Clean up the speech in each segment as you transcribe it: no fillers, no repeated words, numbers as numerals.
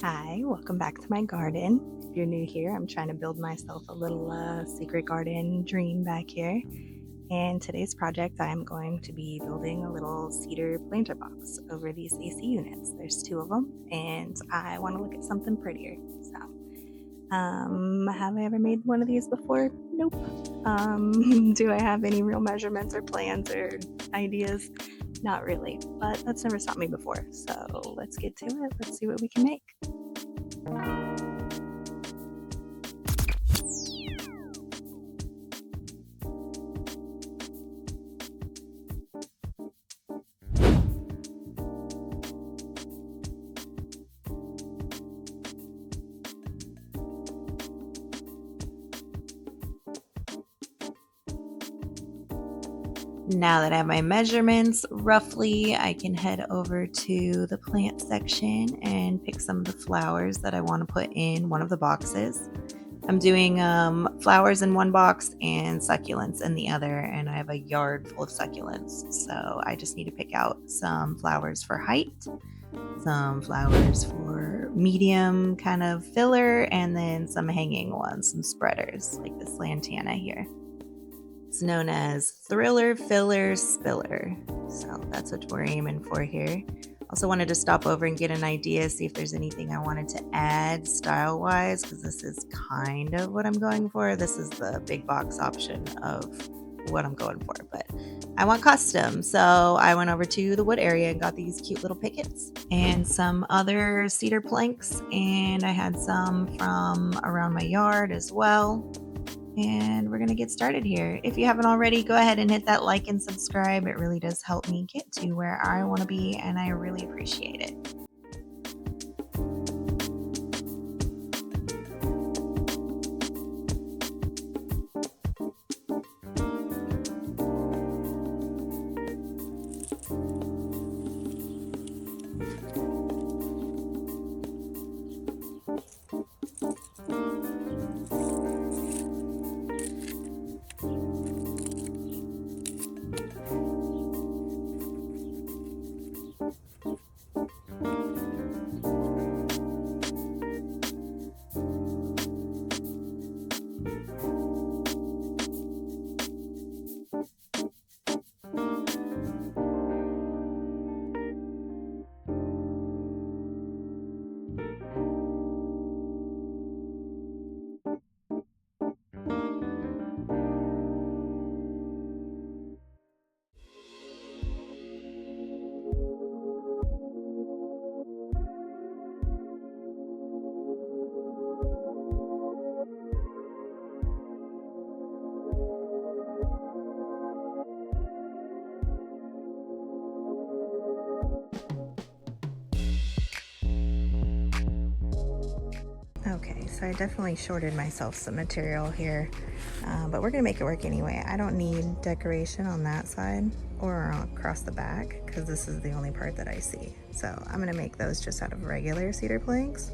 Hi, welcome back to my garden. If you're new here, I'm trying to build myself a little secret garden dream back here. And today's project, I'm going to be building a little cedar planter box over these AC units. There's two of them, and I want to look at something prettier. Have I ever made one of these before? Nope. Do I have any real measurements or plans or ideas? Not really, but that's never stopped me before. So let's get to it. Let's see what we can make. Now that I have my measurements roughly, I can head over to the plant section and pick some of the flowers that I want to put in one of the boxes. I'm doing flowers in one box and succulents in the other, and I have a yard full of succulents. So I just need to pick out some flowers for height, some flowers for medium kind of filler, and then some hanging ones, some spreaders like this lantana here. It's known as Thriller Filler Spiller. So that's what we're aiming for here. Also wanted to stop over and get an idea, see if there's anything I wanted to add style-wise, because this is kind of what I'm going for. This is the big box option of what I'm going for, but I want custom. So I went over to the wood area and got these cute little pickets and some other cedar planks, and I had some from around my yard as well. And we're going to get started here. If you haven't already, go ahead and hit that like and subscribe. It really does help me get to where I want to be, and I really appreciate it. Okay, so I definitely shorted myself some material here, but we're gonna make it work anyway. I don't need decoration on that side or across the back because this is the only part that I see. So I'm gonna make those just out of regular cedar planks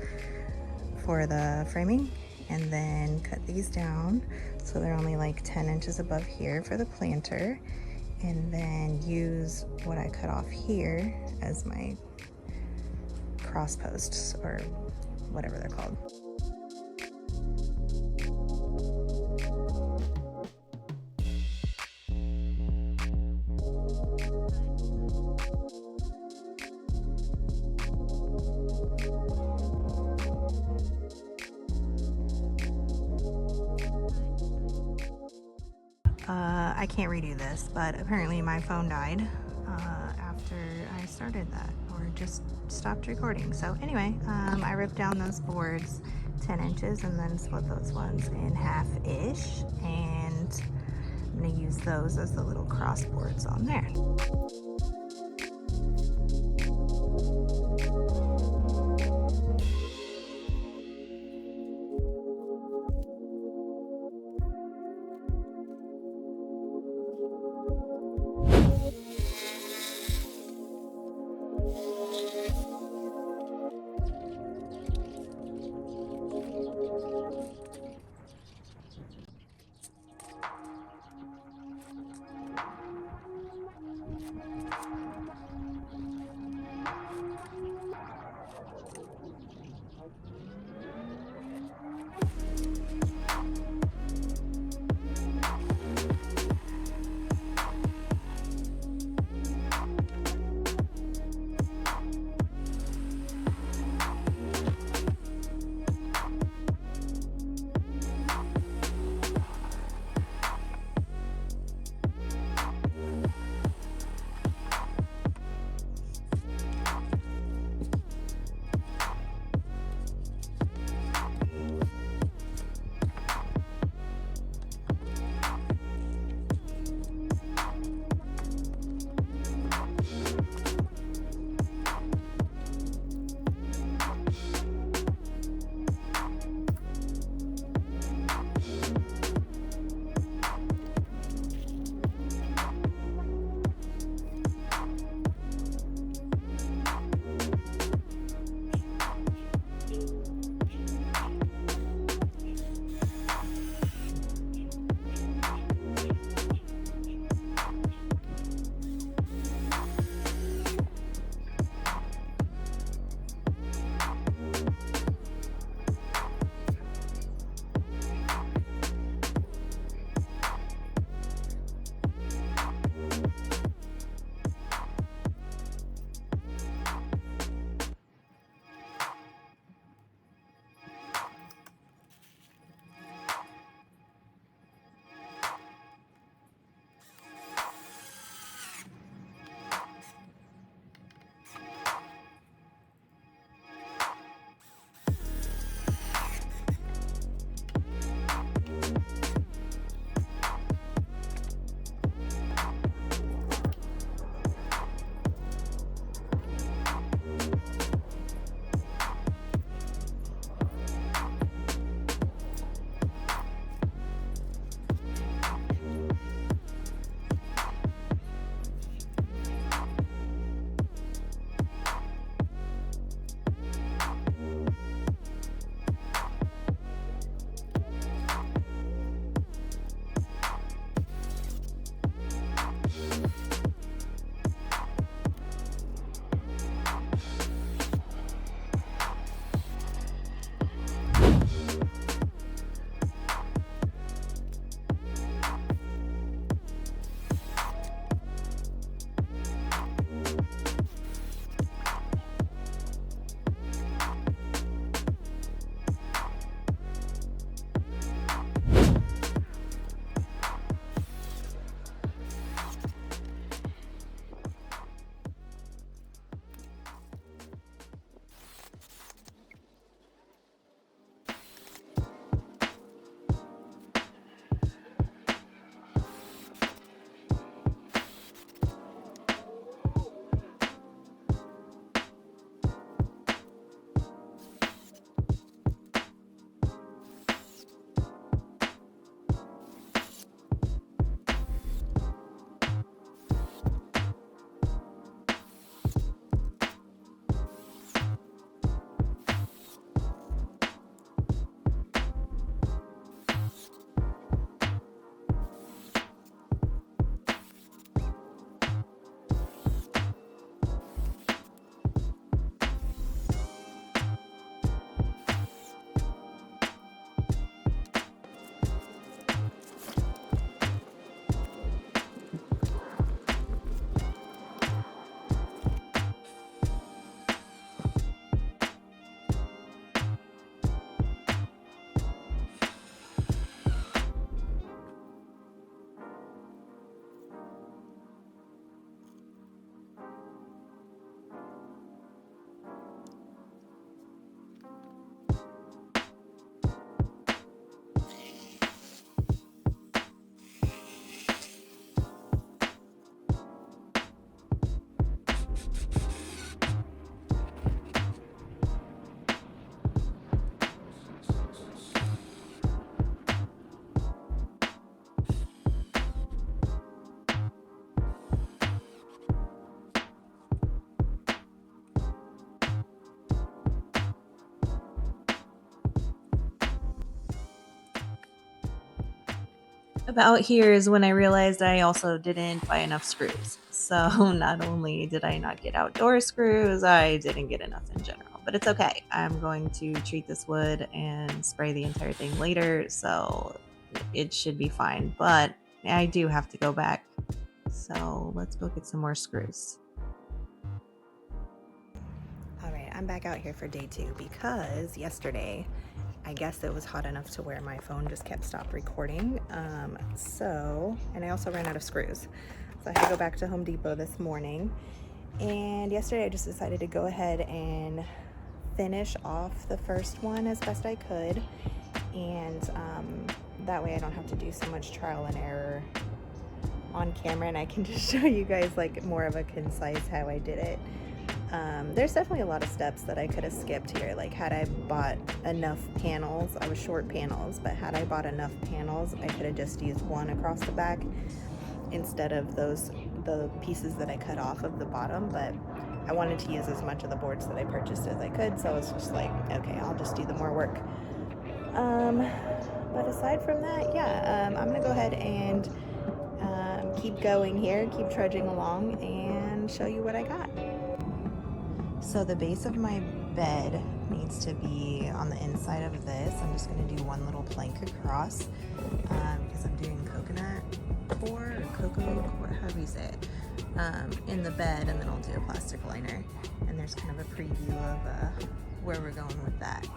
for the framing, and then cut these down so they're only like 10 inches above here for the planter, and then use what I cut off here as my cross posts or whatever they're called. I can't redo this, but apparently my phone died after I started that, or just stopped recording. So anyway, I ripped down those boards 10 inches and then split those ones in half-ish, and I'm going to use those as the little cross boards on there. About here is when I realized I also didn't buy enough screws. So not only did I not get outdoor screws, I didn't get enough in general. But it's okay. I'm going to treat this wood and spray the entire thing later, so it should be fine. But I do have to go back. So let's go get some more screws. Alright, I'm back out here for day 2 because yesterday I guess it was hot enough to where my phone just kept stop recording. And I also ran out of screws. So I had to go back to Home Depot this morning. And yesterday I just decided to go ahead and finish off the first one as best I could. And that way I don't have to do so much trial and error on camera, and I can just show you guys like more of a concise how I did it. There's definitely a lot of steps that I could have skipped here. Like had I bought enough panels, I was short panels, but had I bought enough panels, I could have just used one across the back instead of the pieces that I cut off of the bottom. But I wanted to use as much of the boards that I purchased as I could, so I was just like, okay, I'll just do the more work. But aside from that, yeah, I'm gonna go ahead and keep going here, keep trudging along, and show you what I got. So the base of my bed needs to be on the inside of this. I'm just going to do one little plank across because I'm doing coconut core or cocoa core, however you say it, in the bed, and then I'll do a plastic liner. And there's kind of a preview of where we're going with that.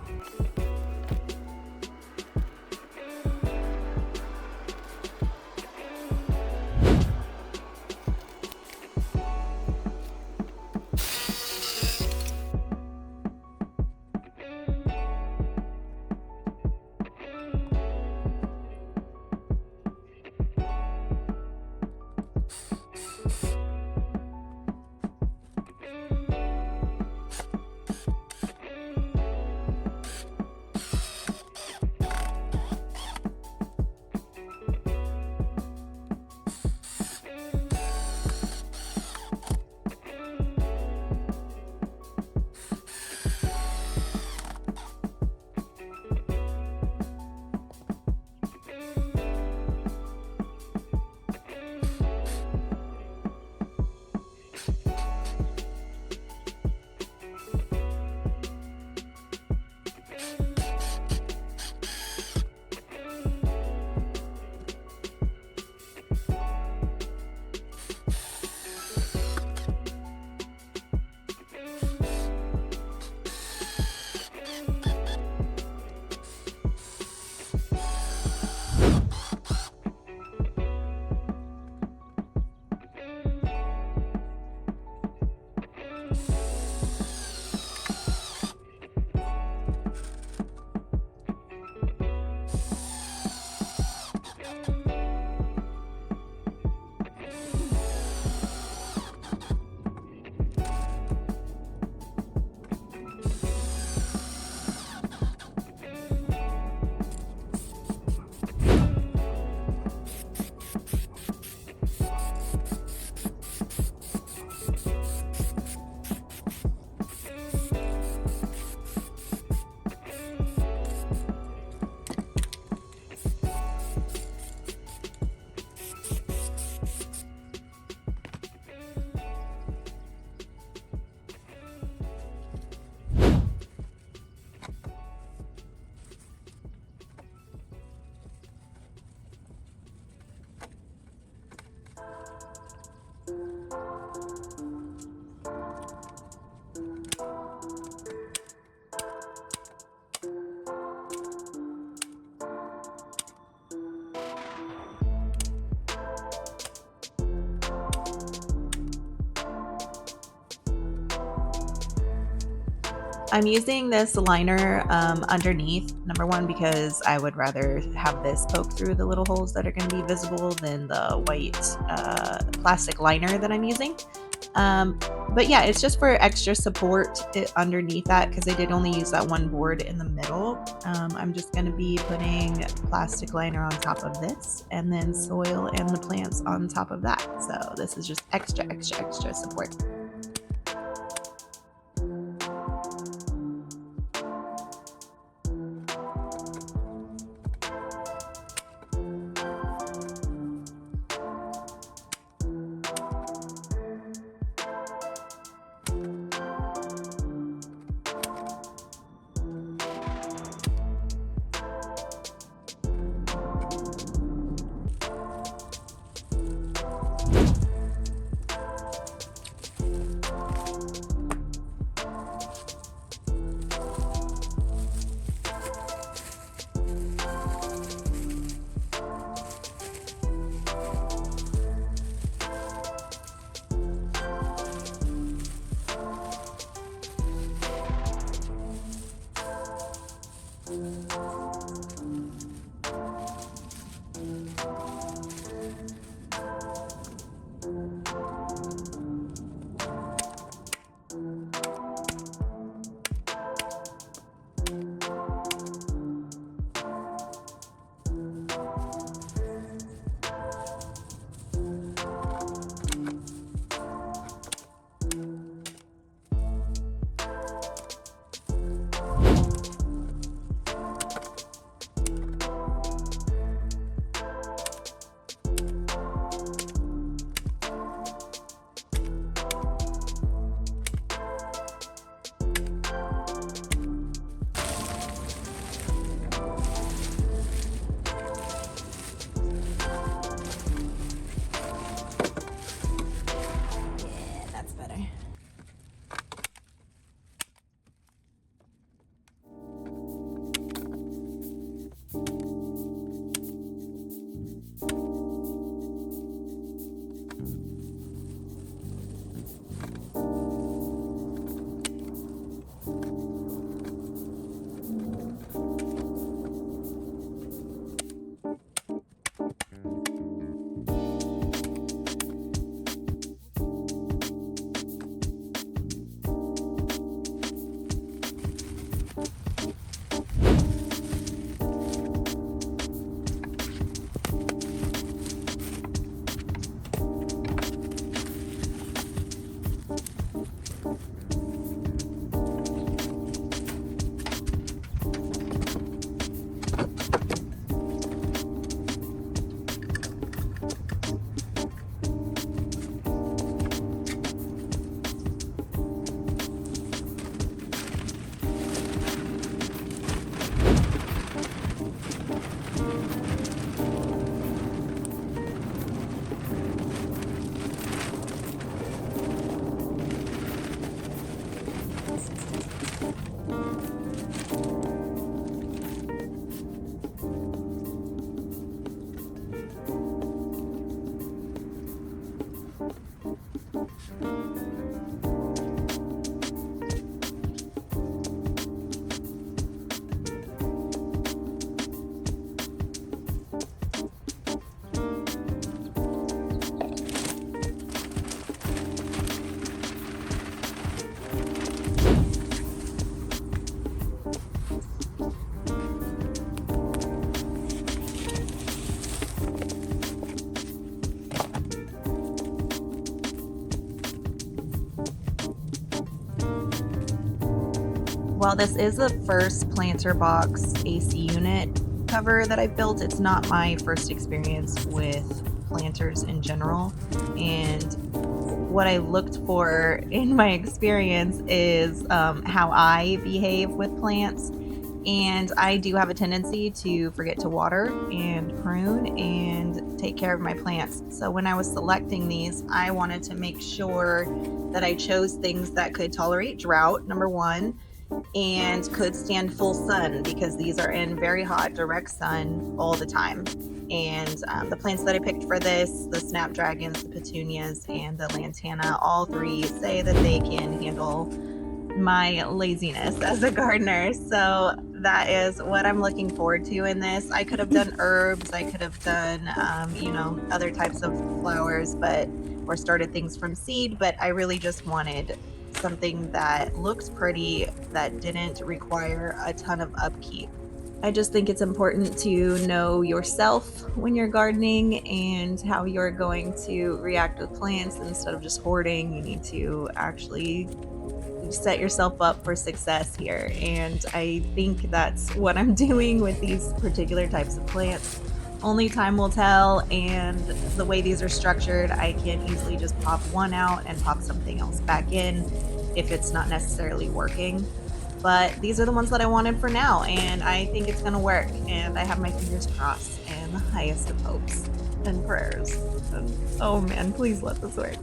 I'm using this liner underneath, number one, because I would rather have this poke through the little holes that are going to be visible than the white plastic liner that I'm using. But yeah, it's just for extra support underneath that, because I did only use that one board in the middle. I'm just going to be putting plastic liner on top of this, and then soil and the plants on top of that. So this is just extra support. While this is the first planter box AC unit cover that I've built, it's not my first experience with planters in general. And what I looked for in my experience is how I behave with plants. And I do have a tendency to forget to water and prune and take care of my plants. So when I was selecting these, I wanted to make sure that I chose things that could tolerate drought, number one, and could stand full sun because these are in very hot, direct sun all the time. And the plants that I picked for this, the snapdragons, the petunias, and the lantana, all three say that they can handle my laziness as a gardener. So that is what I'm looking forward to in this. I could have done herbs, I could have done, other types of flowers, or started things from seed, but I really just wanted something that looks pretty, that didn't require a ton of upkeep. I just think it's important to know yourself when you're gardening and how you're going to react with plants instead of just hoarding. You need to actually set yourself up for success here. And I think that's what I'm doing with these particular types of plants. Only time will tell, and the way these are structured, I can easily just pop one out and pop something else back in if it's not necessarily working. But these are the ones that I wanted for now, and I think it's gonna work. And I have my fingers crossed and the highest of hopes and prayers. And, oh man, please let this work.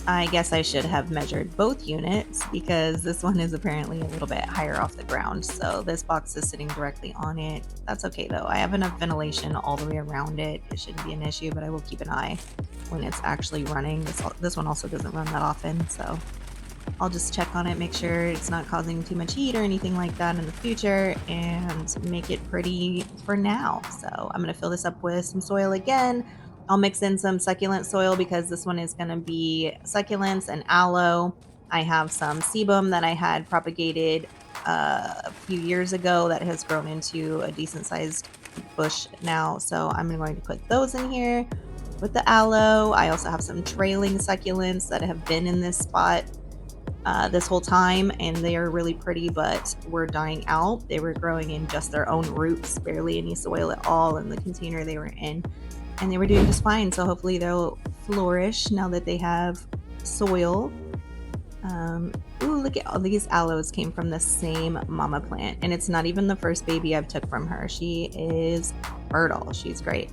I guess I should have measured both units because this one is apparently a little bit higher off the ground. So this box is sitting directly on it. That's okay though. I have enough ventilation all the way around it. It shouldn't be an issue, but I will keep an eye when it's actually running. This one also doesn't run that often, so I'll just check on it, make sure it's not causing too much heat or anything like that in the future, and make it pretty for now. So I'm going to fill this up with some soil again. I'll mix in some succulent soil because this one is going to be succulents and aloe. I have some sebum that I had propagated a few years ago that has grown into a decent sized bush now. So I'm going to put those in here with the aloe. I also have some trailing succulents that have been in this spot this whole time, and they are really pretty, but were dying out. They were growing in just their own roots, barely any soil at all in the container they were in, and they were doing just fine. So hopefully they'll flourish now that they have soil. Ooh, look at all these aloes came from the same mama plant, and it's not even the first baby I've took from her. She is fertile. She's great.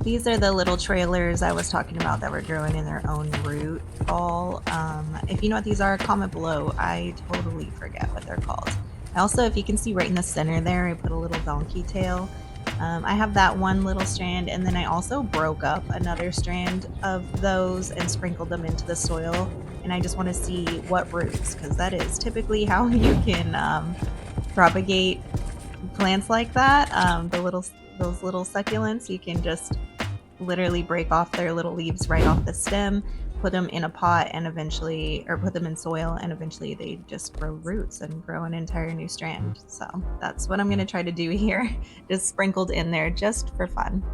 These are the little trailers I was talking about that were growing in their own root ball. If you know what these are, comment below. I totally forget what they're called. Also, if you can see right in the center there, I put a little donkey tail. I have that one little strand, and then I also broke up another strand of those and sprinkled them into the soil. And I just want to see what roots, because that is typically how you can propagate plants like that. Those little succulents, you can just literally break off their little leaves right off the stem, put them in a pot, and eventually, or put them in soil, and eventually they just grow roots and grow an entire new strand. So that's what I'm going to try to do here, just sprinkled in there just for fun.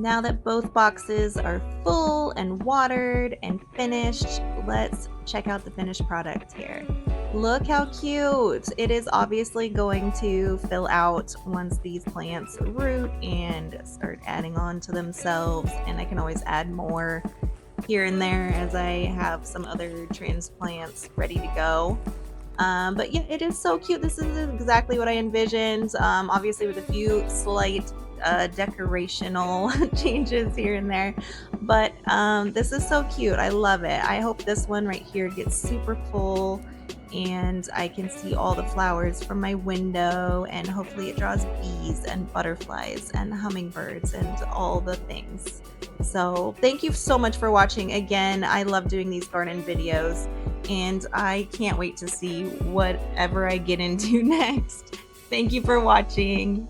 Now that both boxes are full and watered and finished, let's check out the finished product here. Look how cute! It is obviously going to fill out once these plants root and start adding on to themselves, and I can always add more here and there as I have some other transplants ready to go. But yeah, it is so cute. This is exactly what I envisioned. Obviously, with a few slight decorational changes here and there. But this is so cute. I love it. I hope this one right here gets super full and I can see all the flowers from my window, and hopefully it draws bees and butterflies and hummingbirds and all the things. So thank you so much for watching. Again, I love doing these garden videos and I can't wait to see whatever I get into next. Thank you for watching.